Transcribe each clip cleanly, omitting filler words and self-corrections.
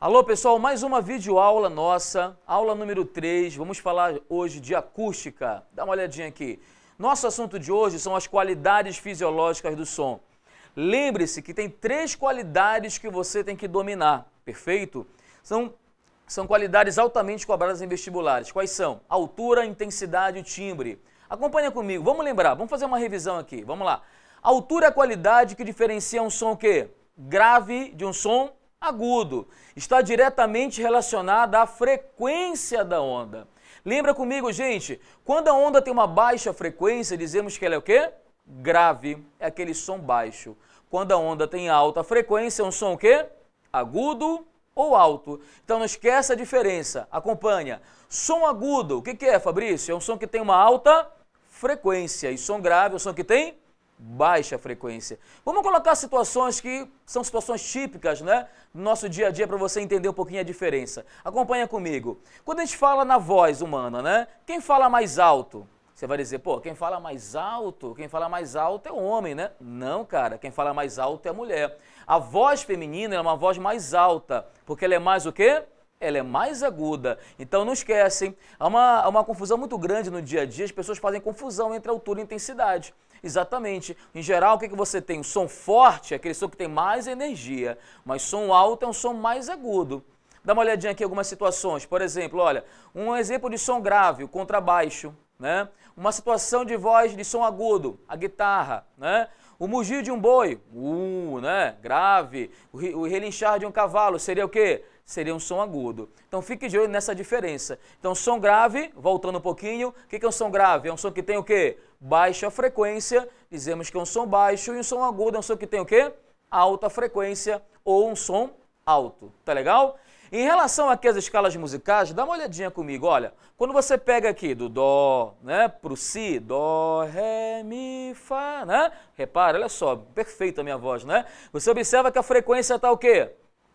Alô pessoal, mais uma videoaula nossa, aula número 3, vamos falar hoje de acústica. Dá uma olhadinha aqui. Nosso assunto de hoje são as qualidades fisiológicas do som. Lembre-se que tem 3 qualidades que você tem que dominar, perfeito? São qualidades altamente cobradas em vestibulares. Quais são? Altura, intensidade e timbre. Acompanha comigo, vamos lembrar, vamos fazer uma revisão aqui, vamos lá. Altura é a qualidade que diferencia um som o quê? Grave de um som agudo. Está diretamente relacionada à frequência da onda. Lembra comigo, gente, quando a onda tem uma baixa frequência, dizemos que ela é o quê? Grave, é aquele som baixo. Quando a onda tem alta frequência, é um som o quê? Agudo ou alto. Então não esqueça a diferença, acompanha. Som agudo, o que é, Fabrício? É um som que tem uma alta frequência. E som grave é um som que tem baixa frequência. Vamos colocar situações que são situações típicas, né, do nosso dia a dia para você entender um pouquinho a diferença. Acompanha comigo. Quando a gente fala na voz humana, né, quem fala mais alto? Você vai dizer, pô, quem fala mais alto é o homem, né? Não, cara, quem fala mais alto é a mulher. A voz feminina é uma voz mais alta, porque ela é mais o quê? Ela é mais aguda. Então não esquecem, há uma confusão muito grande no dia a dia, as pessoas fazem confusão entre altura e intensidade. Exatamente. Em geral, o que você tem? O som forte é aquele som que tem mais energia, mas som alto é um som mais agudo. Dá uma olhadinha aqui em algumas situações. Por exemplo, olha, um exemplo de som grave, o contrabaixo, né? Uma situação de voz de som agudo, a guitarra, né? O mugir de um boi, né? Grave. O relinchar de um cavalo seria o quê? Seria um som agudo. Então fique de olho nessa diferença. Então som grave, voltando um pouquinho, o que é um som grave? É um som que tem o quê? Baixa frequência, dizemos que é um som baixo, e um som agudo é um som que tem o quê? Alta frequência ou um som alto. Tá legal? Em relação aqui às escalas musicais, dá uma olhadinha comigo, olha. Quando você pega aqui do dó, né, pro si, dó, ré, mi, fá, né? Repara, olha só, perfeita a minha voz, né? Você observa que a frequência está o quê?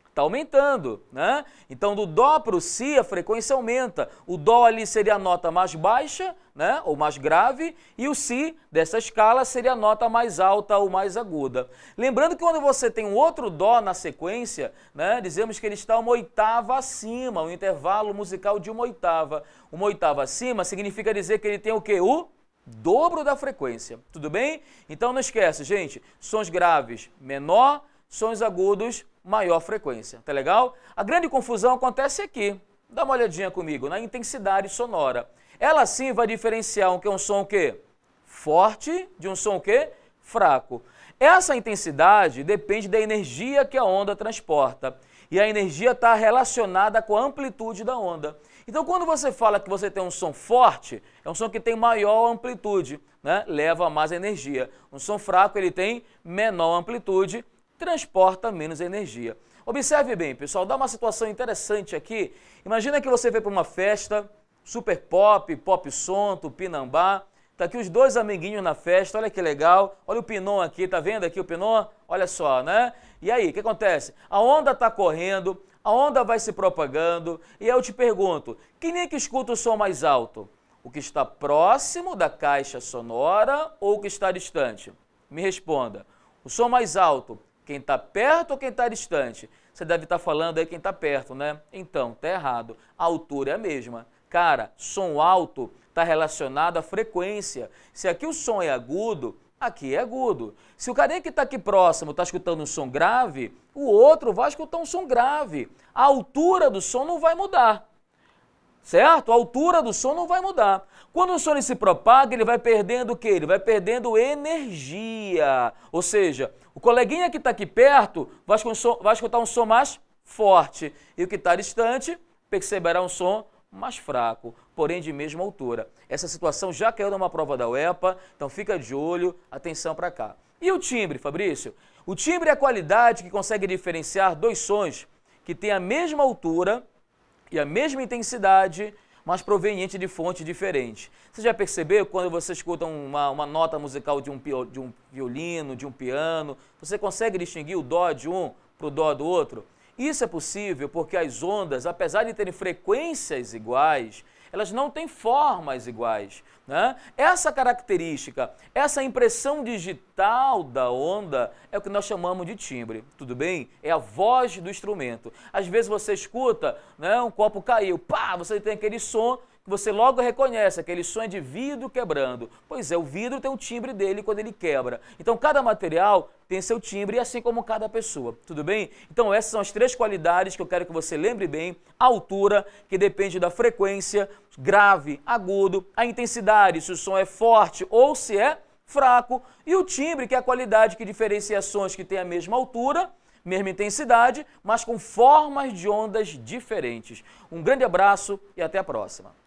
Está aumentando, né? Então, do dó para o si, a frequência aumenta. O dó ali seria a nota mais baixa, né? Ou mais grave, e o si dessa escala seria a nota mais alta ou mais aguda. Lembrando que quando você tem um outro dó na sequência, né? Dizemos que ele está uma oitava acima, um intervalo musical de uma oitava. Uma oitava acima significa dizer que ele tem o quê? O dobro da frequência. Tudo bem? Então não esquece, gente, sons graves menor, sons agudos maior frequência, tá legal? A grande confusão acontece aqui, dá uma olhadinha comigo, na intensidade sonora. Ela sim vai diferenciar um som o quê? Forte de um som o quê? Fraco. Essa intensidade depende da energia que a onda transporta, e a energia está relacionada com a amplitude da onda. Então quando você fala que você tem um som forte, é um som que tem maior amplitude, né? Leva mais energia. Um som fraco ele tem menor amplitude, transporta menos energia. Observe bem, pessoal, dá uma situação interessante aqui. Imagina que você veio para uma festa, super pop, pop som, tupinambá. Tá aqui os 2 amiguinhos na festa, olha que legal. Olha o Pinon aqui, tá vendo aqui o Pinon? Olha só, né? E aí, o que acontece? A onda tá correndo, a onda vai se propagando, e aí eu te pergunto, quem é que escuta o som mais alto? O que está próximo da caixa sonora ou o que está distante? Me responda. O som mais alto, quem está perto ou quem está distante? Você deve estar falando aí quem está perto, né? Então, tá errado. A altura é a mesma. Cara, som alto está relacionado à frequência. Se aqui o som é agudo, aqui é agudo. Se o carinha que está aqui próximo está escutando um som grave, o outro vai escutar um som grave. A altura do som não vai mudar. Certo? A altura do som não vai mudar. Quando o som se propaga, ele vai perdendo o quê? Ele vai perdendo energia. Ou seja, o coleguinha que está aqui perto vai escutar um som mais forte. E o que está distante perceberá um som mais fraco, porém de mesma altura. Essa situação já caiu numa prova da UEPA, então fica de olho, atenção para cá. E o timbre, Fabrício? O timbre é a qualidade que consegue diferenciar 2 sons que têm a mesma altura e a mesma intensidade, mas proveniente de fontes diferentes. Você já percebeu quando você escuta uma nota musical de um violino, de um piano, você consegue distinguir o dó de um para o dó do outro? Isso é possível porque as ondas, apesar de terem frequências iguais, elas não têm formas iguais, né? Essa característica, essa impressão digital da onda é o que nós chamamos de timbre, tudo bem? É a voz do instrumento. Às vezes você escuta, né, um copo caiu, pá, você tem aquele som que você logo reconhece, aquele som é de vidro quebrando. Pois é, o vidro tem o timbre dele quando ele quebra. Então, cada material tem seu timbre, assim como cada pessoa, tudo bem? Então, essas são as 3 qualidades que eu quero que você lembre bem. A altura, que depende da frequência, grave, agudo, a intensidade, se o som é forte ou se é fraco, e o timbre, que é a qualidade que diferencia sons que têm a mesma altura, mesma intensidade, mas com formas de ondas diferentes. Um grande abraço e até a próxima.